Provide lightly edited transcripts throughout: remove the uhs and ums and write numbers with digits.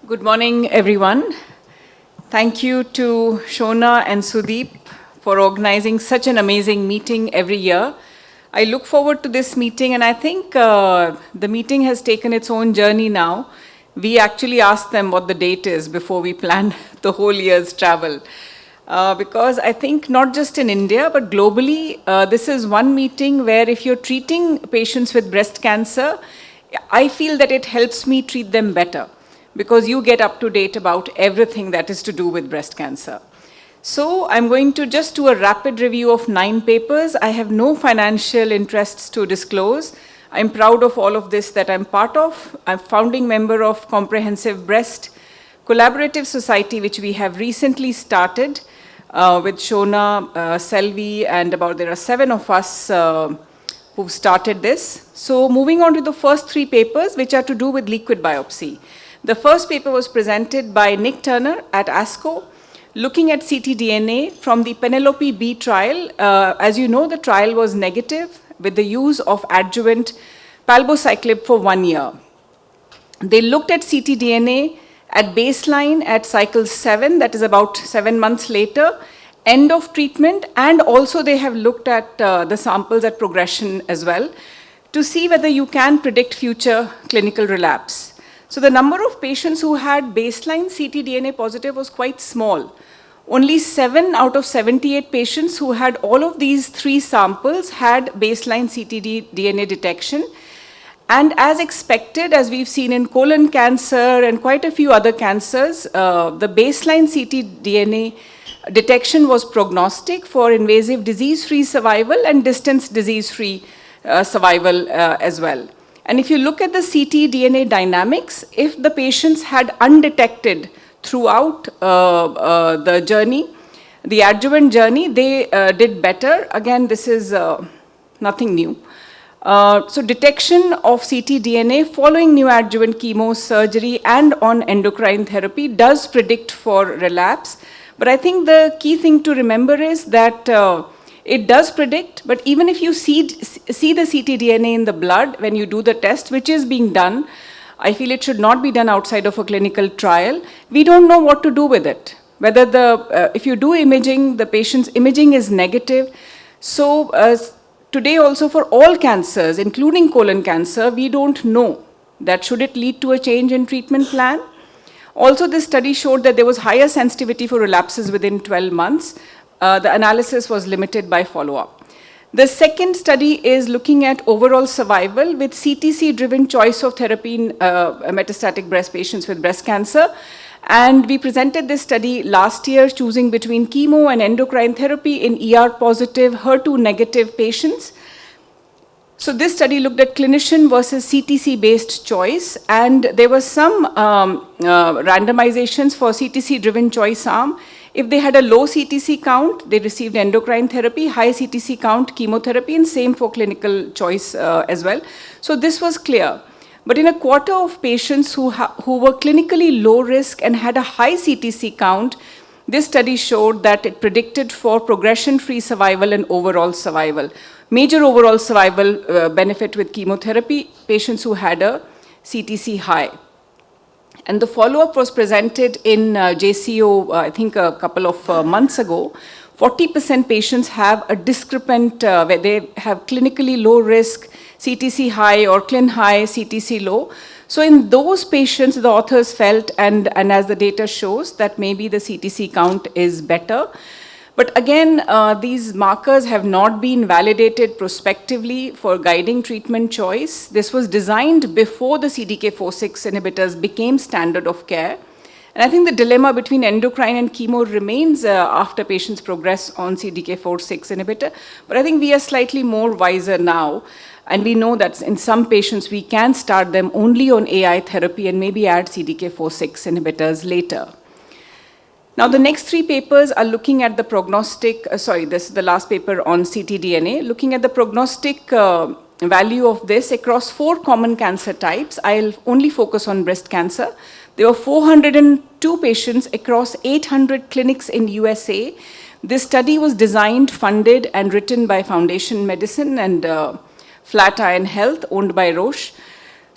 Good morning, everyone. Thank you to Shona and Sudeep for organizing such an amazing meeting every year. I look forward to this meeting, and I think the meeting has taken its own journey now. We actually asked them what the date is before we planned the whole year's travel. Because I think not just in India, but globally, this is one meeting where if you're treating patients with breast cancer, I feel that it helps me treat them better, because you get up to date about everything that is to do with breast cancer. So I'm going to just do a rapid review of 9 papers. I have no financial interests to disclose. I'm proud of all of this that I'm part of. I'm founding member of Comprehensive Breast Collaborative Society, which we have recently started with Shona, Selvi, and there are 7 of us who've started this. So moving on to the first 3 papers, which are to do with liquid biopsy. The first paper was presented by Nick Turner at ASCO, looking at ctDNA from the Penelope B trial. As you know, the trial was negative with the use of adjuvant palbociclib for 1 year. They looked at ctDNA at baseline at cycle 7, that is about 7 months later, end of treatment, and also they have looked at the samples at progression as well to see whether you can predict future clinical relapse. So the number of patients who had baseline ctDNA positive was quite small. Only 7 out of 78 patients who had all of these 3 samples had baseline ctDNA detection. And as expected, as we've seen in colon cancer and quite a few other cancers, the baseline ctDNA detection was prognostic for invasive disease-free survival and distant disease-free survival as well. And if you look at the ctDNA dynamics, if the patients had undetected throughout the journey, the adjuvant journey, they did better. Again, this is nothing new. So detection of ctDNA following neoadjuvant chemo surgery and on endocrine therapy does predict for relapse. But I think the key thing to remember is that it does predict, but even if you see the ctDNA in the blood when you do the test, which is being done, I feel it should not be done outside of a clinical trial. We don't know what to do with it. Whether if you do imaging, the patient's imaging is negative. So today also for all cancers, including colon cancer, we don't know that should it lead to a change in treatment plan. Also, this study showed that there was higher sensitivity for relapses within 12 months. The analysis was limited by follow-up. The second study is looking at overall survival with CTC-driven choice of therapy in metastatic breast patients with breast cancer. And we presented this study last year, choosing between chemo and endocrine therapy in ER-positive, HER2-negative patients. So this study looked at clinician versus CTC-based choice, and there were some randomizations for CTC-driven choice arm. If they had a low CTC count, they received endocrine therapy, high CTC count, chemotherapy, and same for clinical choice as well. So this was clear. But in a quarter of patients who were clinically low risk and had a high CTC count, this study showed that it predicted for progression-free survival and overall survival. Major overall survival benefit with chemotherapy, patients who had a CTC high. And the follow-up was presented in JCO, I think a couple of months ago. 40% patients have a discrepant, where they have clinically low risk, CTC high or clin high, CTC low. So in those patients, the authors felt, and as the data shows, that maybe the CTC count is better. But again, these markers have not been validated prospectively for guiding treatment choice. This was designed before the CDK4/6 inhibitors became standard of care. And I think the dilemma between endocrine and chemo remains after patients progress on CDK4/6 inhibitor. But I think we are slightly more wiser now. And we know that in some patients, we can start them only on AI therapy and maybe add CDK4/6 inhibitors later. Now, the next 3 papers are looking at the prognostic, this is the last paper on ctDNA, looking at the prognostic value of this across 4 common cancer types. I'll only focus on breast cancer. There were 402 patients across 800 clinics in USA. This study was designed, funded, and written by Foundation Medicine and Flatiron Health, owned by Roche.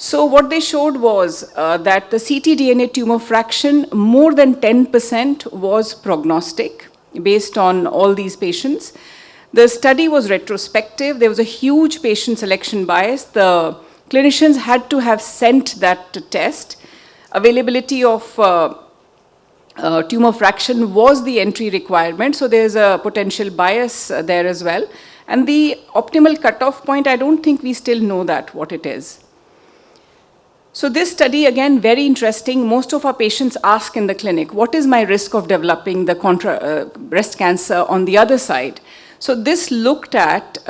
So what they showed was that the ctDNA tumor fraction more than 10% was prognostic based on all these patients. The study was retrospective. There was a huge patient selection bias. The clinicians had to have sent that test. Availability of tumor fraction was the entry requirement, so there's a potential bias there as well. And the optimal cutoff point, I don't think we still know that, what it is. So this study, again, very interesting. Most of our patients ask in the clinic, what is my risk of developing the breast cancer on the other side? So this looked at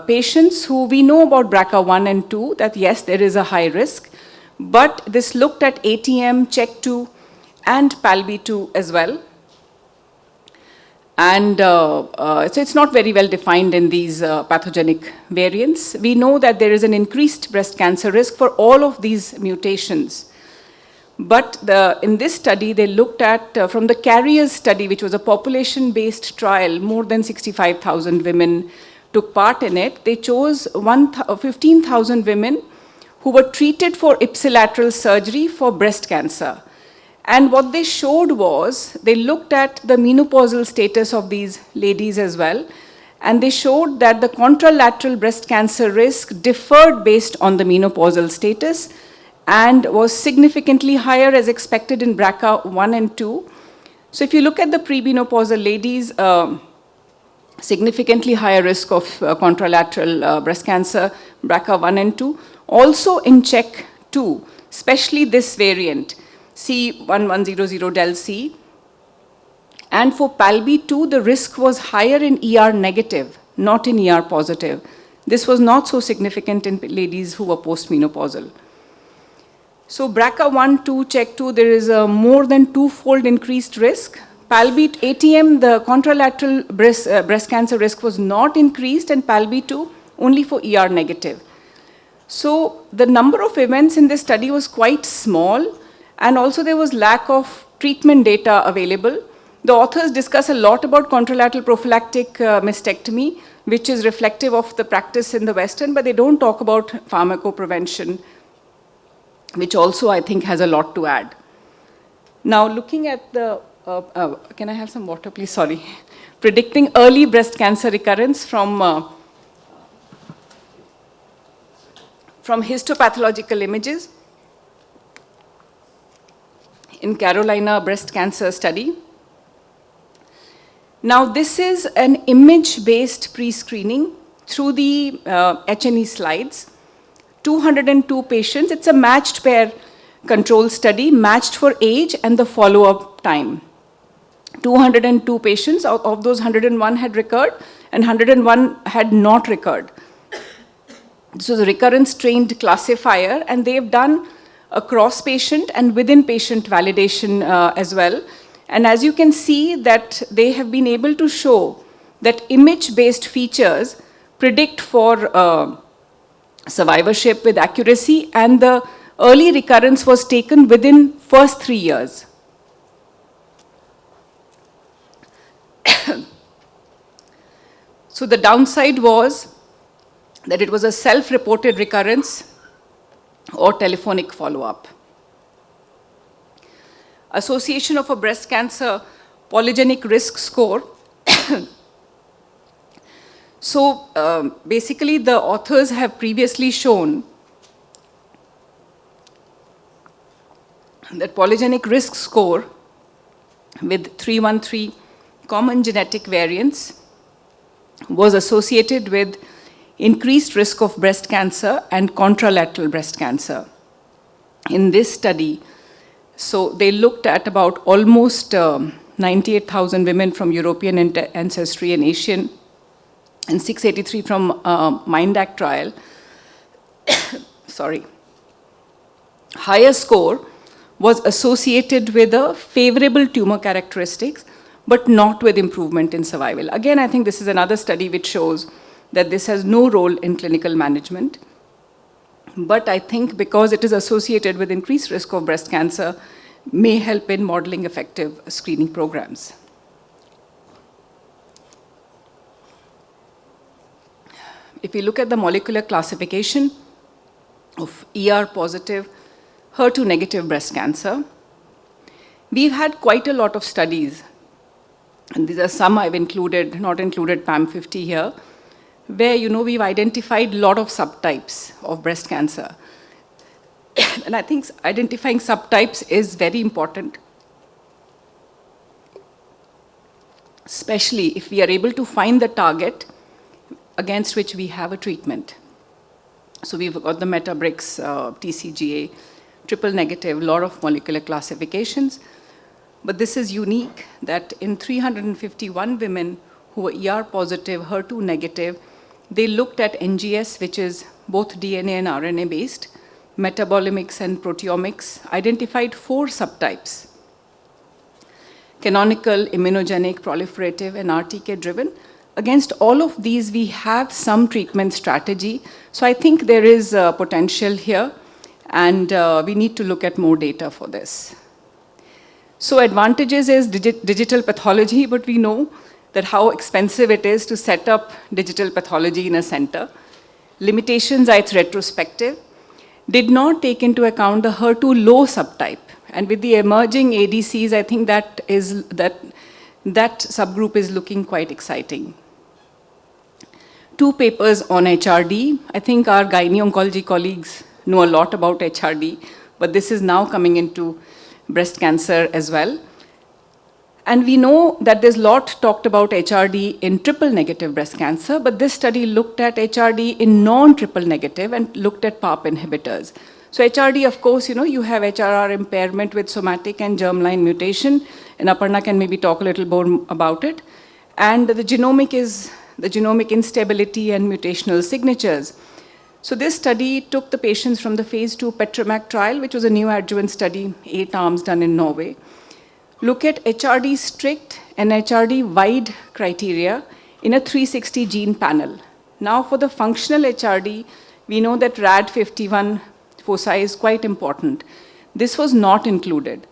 patients who we know about BRCA1 and 2, that yes, there is a high risk, but this looked at ATM, CHEK2, and PALB2 as well. And so it's not very well defined in these pathogenic variants. We know that there is an increased breast cancer risk for all of these mutations. But in this study, they looked at, from the carriers study, which was a population-based trial, more than 65,000 women took part in it. They chose 15,000 women who were treated for ipsilateral surgery for breast cancer. And what they showed was, they looked at the menopausal status of these ladies as well, and they showed that the contralateral breast cancer risk differed based on the menopausal status and was significantly higher as expected in BRCA1 and 2. So if you look at the premenopausal ladies, significantly higher risk of contralateral breast cancer, BRCA1 and 2. Also in CHEK2, especially this variant, C1100 del C. And for PALB2, the risk was higher in ER negative, not in ER positive. This was not so significant in ladies who were postmenopausal. So BRCA1, 2, CHEK2, there is a more than twofold increased risk. PALB ATM, the contralateral breast cancer risk was not increased, and PALB2 only for ER negative. So the number of events in this study was quite small, and also there was lack of treatment data available. The authors discuss a lot about contralateral prophylactic mastectomy, which is reflective of the practice in the Western, but they don't talk about pharmacoprevention, which also I think has a lot to add. Now looking at the, can I have some water please, sorry. Predicting early breast cancer recurrence from histopathological images in Carolina breast cancer study. Now this is an image-based pre-screening through the H&E slides. 202 patients, it's a matched pair control study, matched for age and the follow-up time. 202 patients, of those 101 had recurred and 101 had not recurred. This was a recurrence-trained classifier, and they've done a cross-patient and within-patient validation as well. And as you can see that they have been able to show that image-based features predict for survivorship with accuracy, and the early recurrence was taken within first 3 years. So the downside was that it was a self-reported recurrence or telephonic follow-up. Association of a breast cancer polygenic risk score. So basically the authors have previously shown that polygenic risk score with 313 common genetic variants was associated with increased risk of breast cancer and contralateral breast cancer. In this study, so they looked at about almost 98,000 women from European ancestry and Asian, and 683 from MINDAC trial. Sorry. Higher score was associated with a favorable tumor characteristics, but not with improvement in survival. Again, I think this is another study which shows that this has no role in clinical management. But I think because it is associated with increased risk of breast cancer, may help in modeling effective screening programs. If we look at the molecular classification, of ER positive, HER2 negative breast cancer. We've had quite a lot of studies, and these are some I've included, not included PAM50 here, where we've identified a lot of subtypes of breast cancer. And I think identifying subtypes is very important, especially if we are able to find the target against which we have a treatment. So we've got the Metabricks, TCGA, triple negative, a lot of molecular classifications. But this is unique that in 351 women who were ER positive, HER2 negative, they looked at NGS, which is both DNA and RNA based, metabolomics and proteomics, identified 4 subtypes: canonical, immunogenic, proliferative, and RTK driven. Against all of these, we have some treatment strategy. So I think there is potential here, and we need to look at more data for this. So advantages is digital pathology, but we know that how expensive it is to set up digital pathology in a center. Limitations are it's retrospective, did not take into account the HER2 low subtype. And with the emerging ADCs, I think that subgroup is looking quite exciting. 2 papers on HRD. I think our gynae oncology colleagues know a lot about HRD, but this is now coming into breast cancer as well. And we know that there's a lot talked about HRD in triple negative breast cancer, but this study looked at HRD in non-triple negative and looked at PARP inhibitors. So HRD, of course, you have HRR impairment with somatic and germline mutation, and Aparna can maybe talk a little more about it. And the genomic is the genomic instability and mutational signatures. So this study took the patients from the phase 2 Petromac trial, which was a neoadjuvant study, 8 arms done in Norway. Look at HRD strict and HRD wide criteria in a 360 gene panel. Now for the functional HRD, we know that RAD51 foci is quite important. This was not included.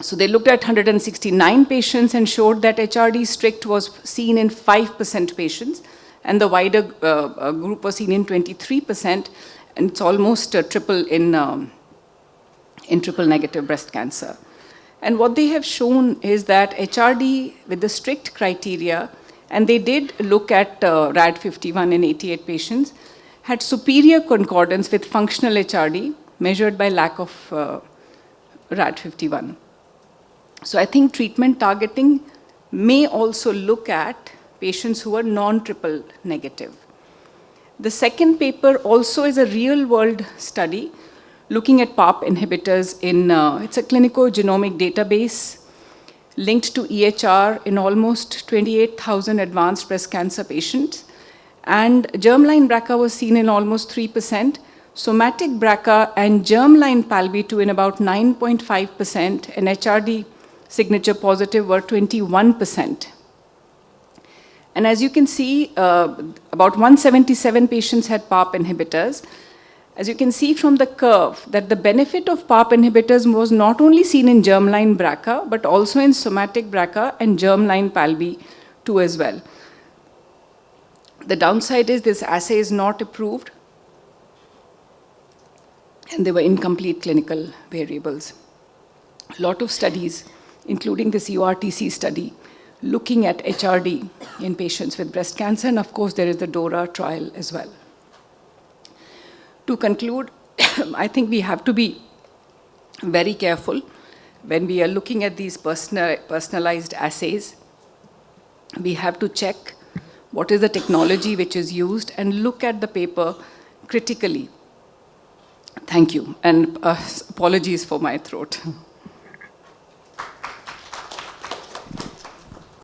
So they looked at 169 patients and showed that HRD strict was seen in 5% patients, and the wider group was seen in 23%, and it's almost triple in triple negative breast cancer. And what they have shown is that HRD with the strict criteria, and they did look at RAD51 in 88 patients, had superior concordance with functional HRD measured by lack of RAD51. So I think treatment targeting may also look at patients who are non-triple negative. The second paper also is a real-world study looking at PARP inhibitors in, it's a clinico-genomic database linked to EHR in almost 28,000 advanced breast cancer patients. And germline BRCA was seen in almost 3%, somatic BRCA and germline PALB2 in about 9.5%, and HRD signature positive were 21%. And as you can see, about 177 patients had PARP inhibitors. As you can see from the curve, that the benefit of PARP inhibitors was not only seen in germline BRCA, but also in somatic BRCA and germline PALB2 as well. The downside is this assay is not approved, and there were incomplete clinical variables. A lot of studies, including this URTC study, looking at HRD in patients with breast cancer, and of course there is the DORA trial as well. To conclude, I think we have to be very careful when we are looking at these personalized assays. We have to check what is the technology which is used and look at the paper critically. Thank you, and apologies for my throat.